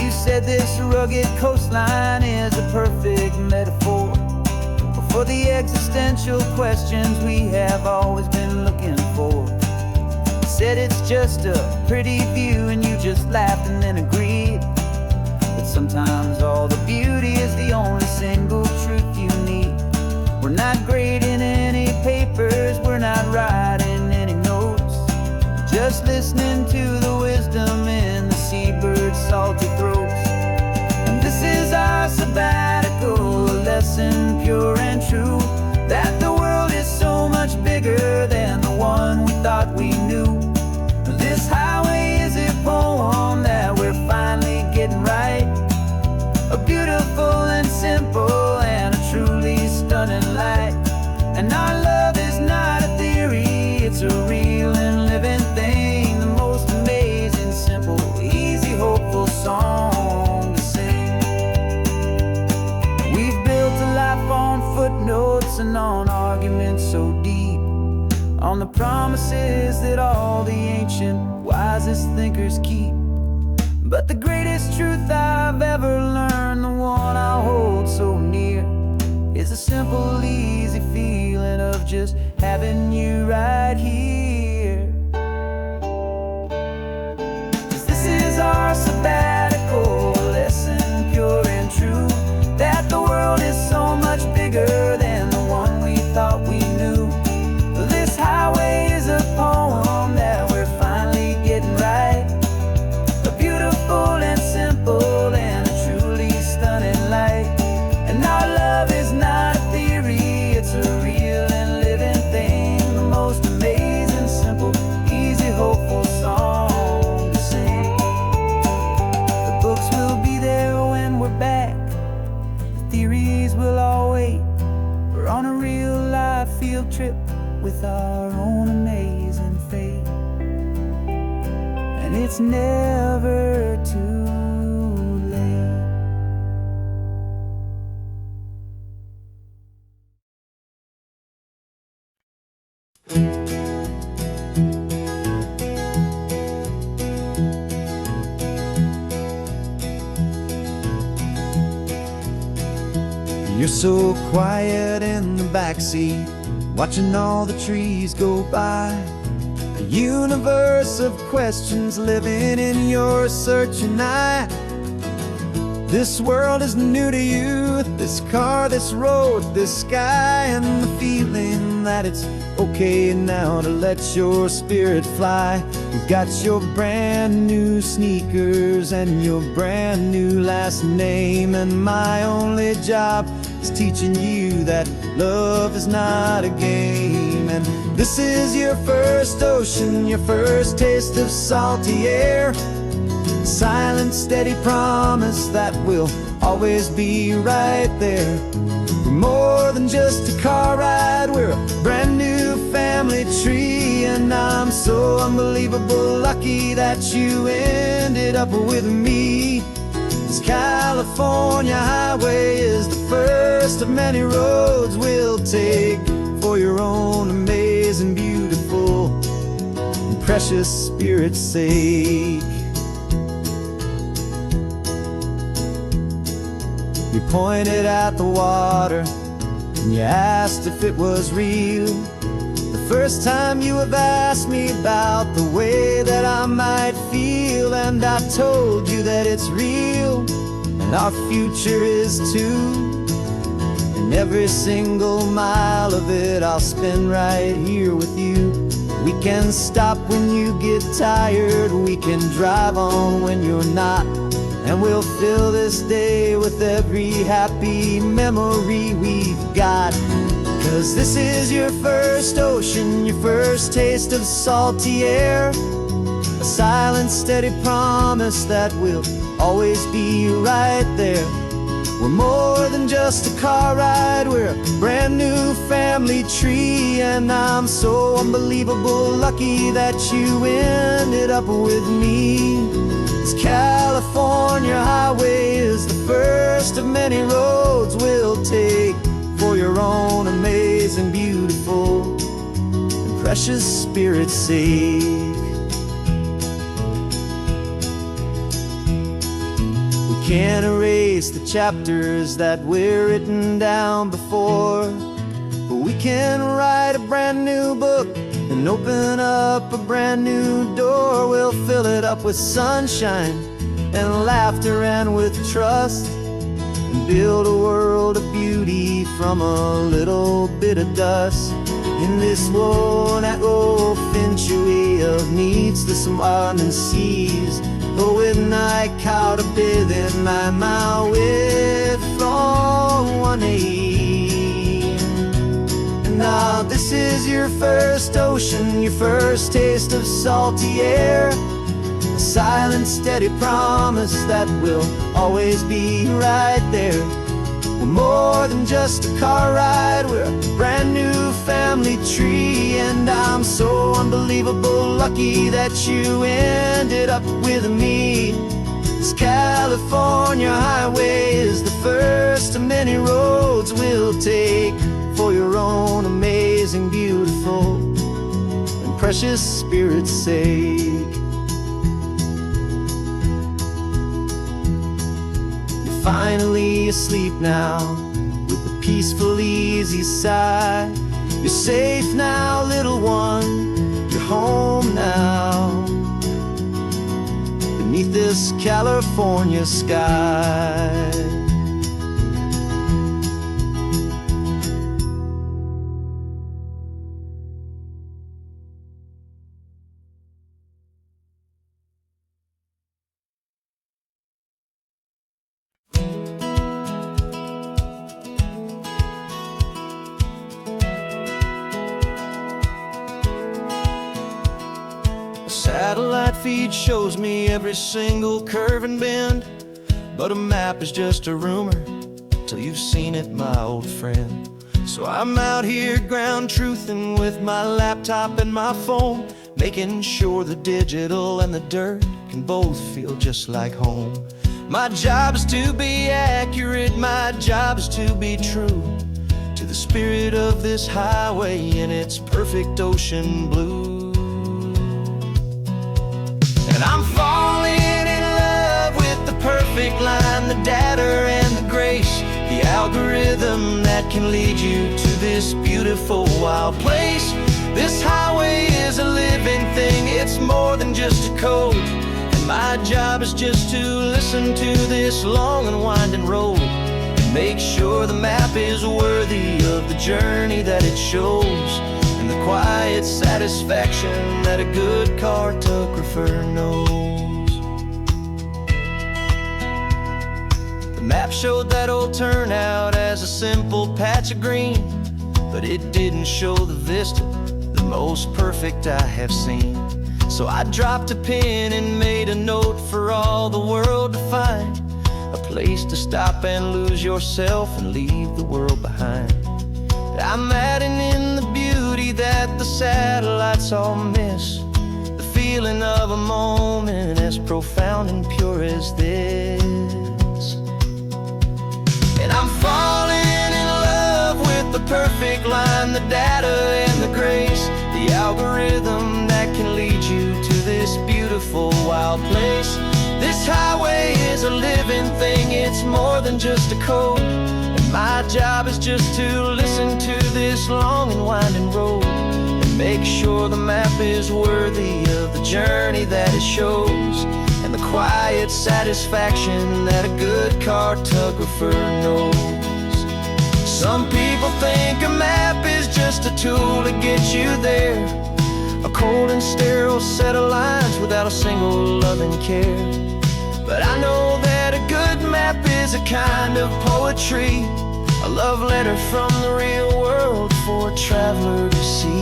You said this rugged coastline is a perfect metaphor for the existential questions we have always been looking for. You said it's just a pretty view, and you just laughed and then agreed that sometimes all the beauty is the only single truth you need. We're not grading any papers, we're not writing any notes, just listening to the wisdom in the seabird's salty throats. And this is our sabbatical lesson, pure and true, that the world is so much bigger than the one we thought we knew. This highway is a poem that we're finally getting right. A beautiful and simple and a truly stunning light. And our love is not a theory, it's a real and living thing. The most amazing, simple, easy, hopeful song to sing. We've built a life on footnotes and on arguments so deep, on the promises that all the ancient wisest thinkers keep. But the greatest truth I've ever learned, the one I hold so near, is a simple, easy feeling of just having you right here. 'Cause this is our sabbatical lesson, pure and true, that the world is so much bigger than the one we thought we knew. This highway is a poem that we're finally getting right. A beautiful and simple and a truly stunning light. And our love is not a theory, it's a real and living thing. The most amazing, simple, easy, hopeful song to sing. The books will be there when we're back, the theories will all wait. We're on a real life field trip with our own amazing fate. And it's never too late. You're so quiet in the backseat, watching all the trees go by. A universe of questions living in your searching eye. This world is new to you, this car, this road, this sky, and the feeling that it's okay now to let your spirit fly. You've got your brand new sneakers and your brand new last name, and my only job is teaching you that love is not a game. And this is your first ocean, your first taste of salty air. Silent, steady promise that we'll always be right there. We're more than just a car ride, we're a brand new family tree. And I'm so unbelievable lucky that you ended up with me. This California highway is the first of many roads we'll take for your own amazing, beautiful, and precious spirit's sake. You pointed at the water and you asked if it was real. The first time you have asked me about the way that I might feel, and I told you that it's real and our future is too. And every single mile of it I'll spend right here with you. We can stop when you get tired, we can drive on when you're not, and we'll fill this day with every happy memory we've got. 'Cause this is your first ocean, your first taste of salty air. A silent, steady promise that we'll always be right there. We're more than just a car ride, we're a brand new family tree. And I'm so unbelievable lucky that you ended up with me. This California highway is the first of many roads we'll take for your own amazing, beautiful, and precious spirit's sake. We can't erase the chapters that we're written down before, but we can write a brand new book and open up a brand new door. We'll fill it up with sunshine and laughter and with trust, and build a world of beauty from a little bit of dust. In this world that finchue of needs the smiling seas, but with night caught a bit in my way from one aim. And now this is your first ocean, your first taste of salty air. A silent, steady promise that we'll always be right there. We're more than just a car ride, we're a brand new family tree. And I'm so unbelievable lucky that you ended up with me. This California highway is the first of many roads we'll take for your own amazing, beautiful, and precious spirit's sake. You're finally asleep now with a peaceful, easy sigh. You're safe now, little one, you're home now, beneath this California sky. Satellite feed shows me every single curve and bend, but a map is just a rumor till you've seen it, my old friend. So I'm out here ground truthing with my laptop and my phone, making sure the digital and the dirt can both feel just like home. My job is to be accurate, my job is to be true to the spirit of this highway in its perfect ocean blue. And I'm falling in love with the perfect line, the data and the grace, the algorithm that can lead you to this beautiful wild place. This highway is a living thing, it's more than just a code. And my job is just to listen to this long and winding road and make sure the map is worthy of the journey that it shows, and the quiet satisfaction that a good cartographer knows. The map showed that old turnout as a simple patch of green, but it didn't show the vista, the most perfect I have seen. So I dropped a pin and made a note for all the world to find, a place to stop and lose yourself and leave the world behind. I'm adding in the beauty that the satellites all miss, the feeling of a moment as profound and pure as this. And I'm falling in love with the perfect line, the data and the grace, the algorithm that can lead you to this beautiful wild place. This highway is a living thing, it's more than just a code. And my job is just to listen to this long and winding road and make sure the map is worthy of the journey that it shows, and the quiet satisfaction that a good cartographer knows. Some people think a map is just a tool to get you there, a cold and sterile set of lines without a single loving care. But I know that a good map is a kind of poetry, a love letter from the real world for a traveler to see.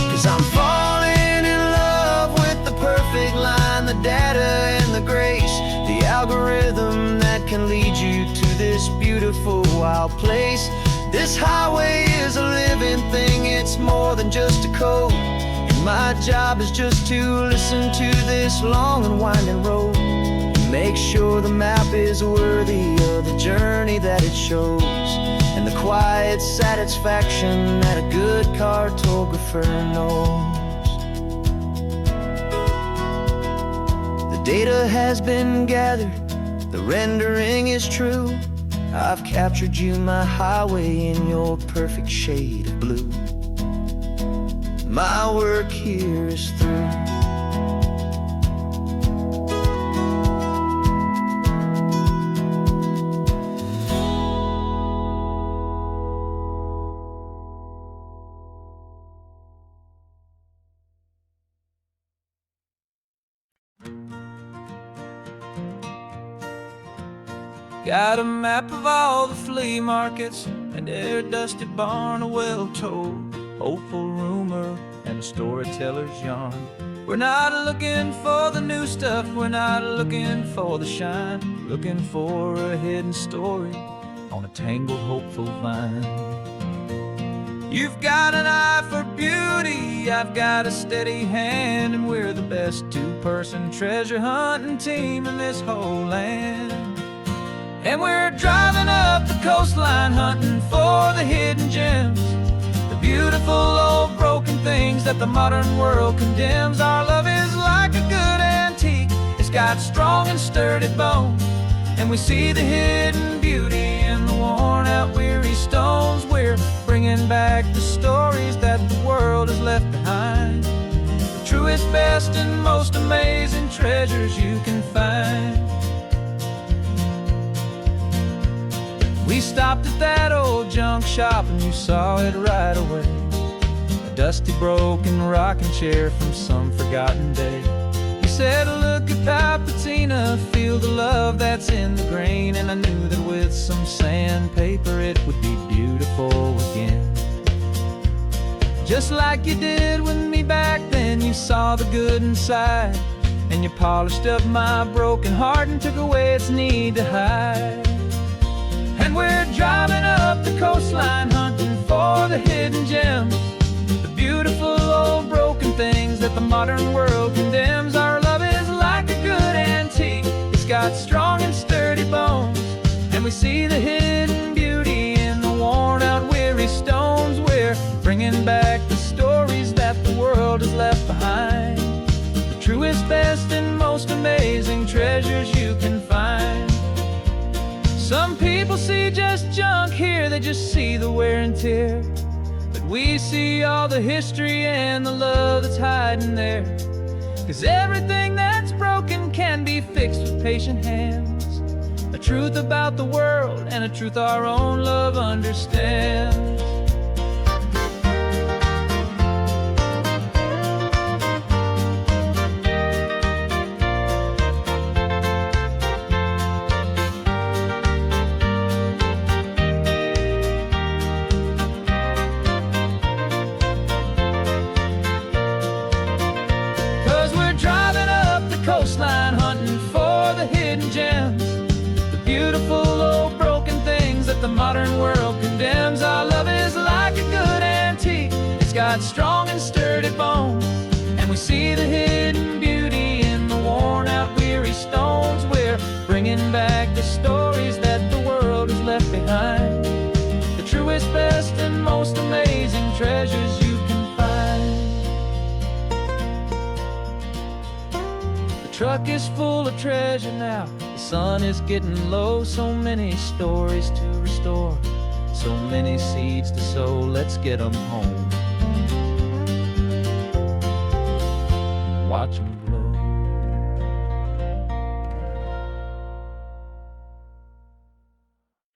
'Cause I'm falling in love with the perfect line, the data and the grace, the algorithm that can lead you to this beautiful wild place. This highway is a living thing, it's more than just a code. And my job is just to listen to this long and winding road and make sure the map is worthy of the journey that it shows, and the quiet satisfaction that a good cartographer knows. The data has been gathered, the rendering is true. I've captured you, my highway, in your perfect shade of blue. My work here is through. Got a map of all the flea markets and every dusty barn, a well-told hopeful rumor and a storyteller's yarn. We're not looking for the new stuff, we're not looking for the shine, looking for a hidden story on a tangled hopeful vine. You've got an eye for beauty, I've got a steady hand, and we're the best two-person treasure hunting team in this whole land. And we're driving up the coastline hunting for the hidden gems, the beautiful old broken things that the modern world condemns. Our love is like a good antique, it's got strong and sturdy bones, and we see the hidden beauty in the worn out weary stones. We're bringing back the stories that the world has left behind, the truest, best, and most amazing treasures you can find. We stopped at that old junk shop and you saw it right away, a dusty broken rocking chair from some forgotten day. You said, look at that patina, feel the love that's in the grain, and I knew that with some sandpaper it would be beautiful again. Just like you did with me back then, you saw the good inside, and you polished up my broken heart and took away its need to hide. And we're driving up the coastline hunting for the hidden gems, the beautiful old broken things that the modern world condemns. Our love is like a good antique. It's got strong and sturdy bones, and we see the hidden beauty in the worn out, weary stones. We're bringing back the stories that the world has left behind, the truest, best, and most amazing treasures you can find. Some people see just junk here, they just see the wear and tear, but we see all the history and the love that's hiding there. 'Cause everything that's broken can be fixed with patient hands, a truth about the world and a truth our own love understands. Coastline hunting for the hidden gems, the beautiful old broken things that the modern world condemns. Our love is like a good antique. It's got strong and sturdy bones, and we see the hidden beauty in the worn out, weary stones. We're bringing back the stories that the world has left behind, the truest, best, and most amazing treasures you can find. The truck is full of treasure now, the sun is getting low. So many stories to restore, so many seeds to sow. Let's get them home, watch them grow.